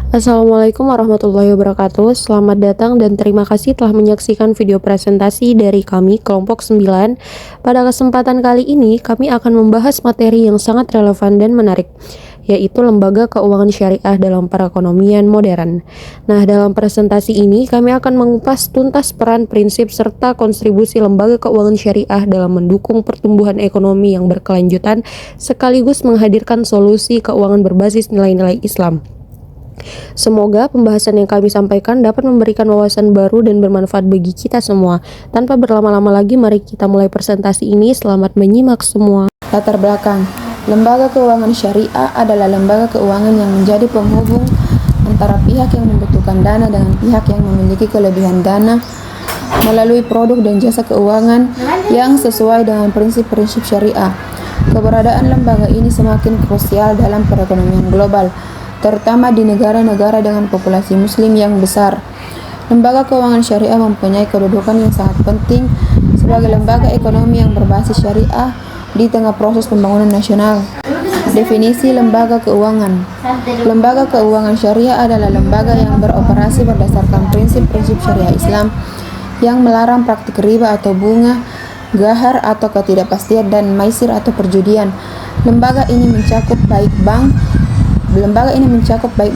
Assalamualaikum warahmatullahi wabarakatuh. Selamat datang dan terima kasih telah menyaksikan video presentasi dari kami kelompok 9. Pada kesempatan kali ini kami akan membahas materi yang sangat relevan dan menarik, yaitu lembaga keuangan syariah dalam perekonomian modern. Nah, dalam presentasi ini kami akan mengupas tuntas peran, prinsip, serta kontribusi lembaga keuangan syariah dalam mendukung pertumbuhan ekonomi yang berkelanjutan sekaligus menghadirkan solusi keuangan berbasis nilai-nilai Islam. Semoga pembahasan yang kami sampaikan dapat memberikan wawasan baru dan bermanfaat bagi kita semua. Tanpa berlama-lama lagi, mari kita mulai presentasi ini. Selamat menyimak semua. Latar belakang. Lembaga keuangan syariah adalah lembaga keuangan yang menjadi penghubung antara pihak yang membutuhkan dana dengan pihak yang memiliki kelebihan dana melalui produk dan jasa keuangan yang sesuai dengan prinsip-prinsip syariah. Keberadaan lembaga ini semakin krusial dalam perekonomian global, terutama di negara-negara dengan populasi muslim yang besar. Lembaga keuangan syariah mempunyai kedudukan yang sangat penting sebagai lembaga ekonomi yang berbasis syariah di tengah proses pembangunan nasional. Definisi lembaga keuangan. Lembaga keuangan syariah adalah lembaga yang beroperasi berdasarkan prinsip-prinsip syariah Islam yang melarang praktik riba atau bunga, gahar atau ketidakpastian, dan maisir atau perjudian. Lembaga ini mencakup baik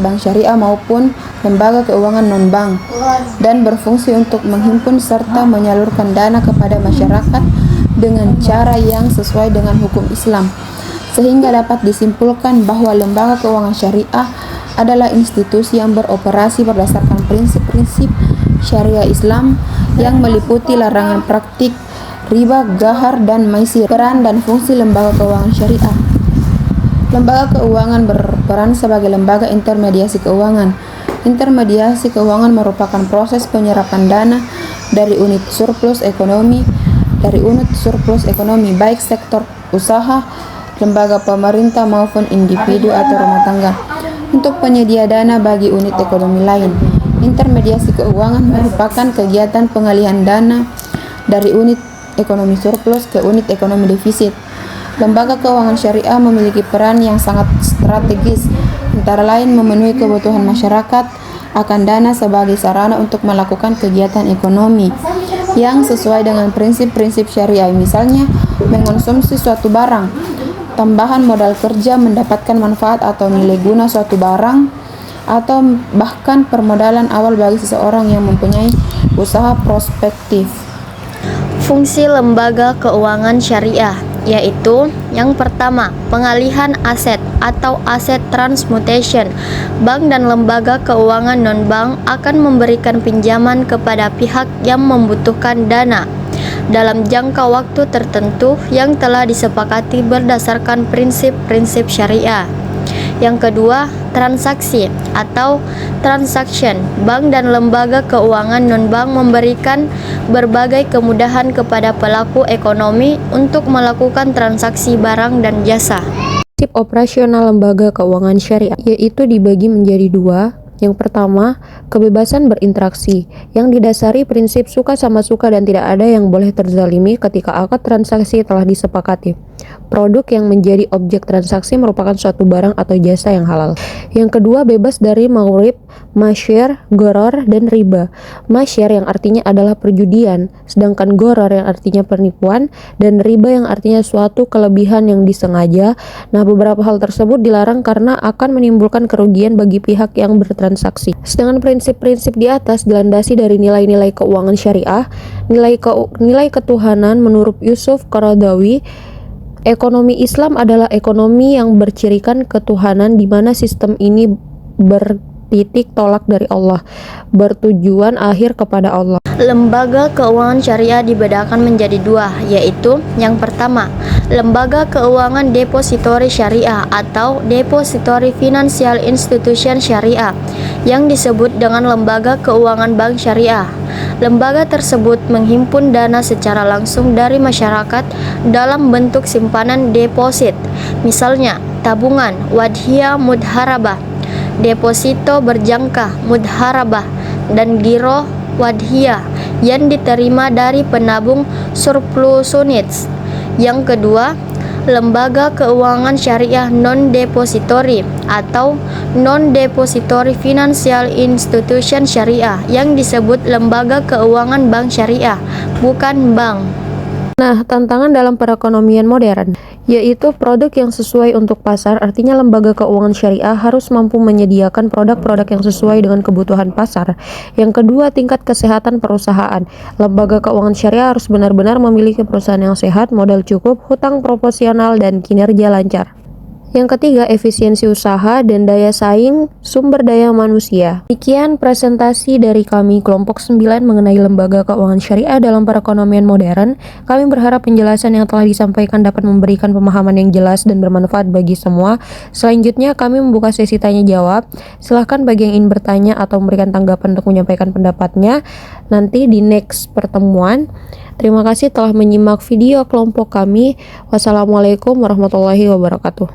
bank syariah maupun lembaga keuangan non-bank dan berfungsi untuk menghimpun serta menyalurkan dana kepada masyarakat dengan cara yang sesuai dengan hukum Islam, sehingga dapat disimpulkan bahwa lembaga keuangan syariah adalah institusi yang beroperasi berdasarkan prinsip-prinsip syariah Islam yang meliputi larangan praktik riba, gahar, dan maisir. Peran dan fungsi lembaga keuangan syariah. Lembaga keuangan berperan sebagai lembaga intermediasi keuangan. Intermediasi keuangan merupakan proses penyerapan dana dari unit surplus ekonomi baik sektor usaha, lembaga pemerintah maupun individu atau rumah tangga untuk penyedia dana bagi unit ekonomi lain. Intermediasi keuangan merupakan kegiatan pengalihan dana dari unit ekonomi surplus ke unit ekonomi defisit. Lembaga keuangan syariah memiliki peran yang sangat strategis, antara lain memenuhi kebutuhan masyarakat akan dana sebagai sarana untuk melakukan kegiatan ekonomi yang sesuai dengan prinsip-prinsip syariah, misalnya mengonsumsi suatu barang, tambahan modal kerja, mendapatkan manfaat atau nilai guna suatu barang, atau bahkan permodalan awal bagi seseorang yang mempunyai usaha prospektif. Fungsi lembaga keuangan syariah yaitu yang pertama, pengalihan aset atau aset transmutation. Bank dan lembaga keuangan non-bank akan memberikan pinjaman kepada pihak yang membutuhkan dana dalam jangka waktu tertentu yang telah disepakati berdasarkan prinsip-prinsip syariah. Yang kedua, transaksi atau transaction. Bank dan lembaga keuangan non-bank memberikan berbagai kemudahan kepada pelaku ekonomi untuk melakukan transaksi barang dan jasa. Prinsip operasional lembaga keuangan syariah yaitu dibagi menjadi dua. Yang pertama, kebebasan berinteraksi yang didasari prinsip suka sama suka dan tidak ada yang boleh terzalimi ketika akad transaksi telah disepakati. Produk yang menjadi objek transaksi merupakan suatu barang atau jasa yang halal. Yang kedua, bebas dari maghrim, masyir, goror, dan riba. Masyir yang artinya adalah perjudian, sedangkan goror yang artinya penipuan, dan riba yang artinya suatu kelebihan yang disengaja. Nah, beberapa hal tersebut dilarang karena akan menimbulkan kerugian bagi pihak yang bertransaksi. Sedangkan prinsip-prinsip di atas dilandasi dari nilai-nilai keuangan syariah. Nilai ketuhanan menurut Yusuf Qaradawi, ekonomi Islam adalah ekonomi yang bercirikan ketuhanan di mana sistem ini bertitik tolak dari Allah, bertujuan akhir kepada Allah. Lembaga keuangan syariah dibedakan menjadi dua, yaitu yang pertama, lembaga keuangan depository syariah atau depository financial institution syariah yang disebut dengan lembaga keuangan bank syariah. Lembaga tersebut menghimpun dana secara langsung dari masyarakat dalam bentuk simpanan deposit, misalnya tabungan, wadhiyah mudharabah, deposito berjangka mudharabah, dan giro wadhiyah yang diterima dari penabung surplus units. Yang kedua, lembaga keuangan syariah non-depository atau non-depository financial institution syariah yang disebut lembaga keuangan bank syariah, bukan bank. Nah, tantangan dalam perekonomian modern yaitu produk yang sesuai untuk pasar, artinya lembaga keuangan syariah harus mampu menyediakan produk-produk yang sesuai dengan kebutuhan pasar. Yang kedua, tingkat kesehatan perusahaan. Lembaga keuangan syariah harus benar-benar memiliki perusahaan yang sehat, modal cukup, hutang proporsional, dan kinerja lancar. Yang ketiga, efisiensi usaha dan daya saing sumber daya manusia. Demikian presentasi dari kami kelompok 9 mengenai lembaga keuangan syariah dalam perekonomian modern. Kami berharap penjelasan yang telah disampaikan dapat memberikan pemahaman yang jelas dan bermanfaat bagi semua. Selanjutnya kami membuka sesi tanya jawab. Silahkan bagi yang ingin bertanya atau memberikan tanggapan untuk menyampaikan pendapatnya nanti di next pertemuan. Terima kasih telah menyimak video kelompok kami. Wassalamualaikum warahmatullahi wabarakatuh.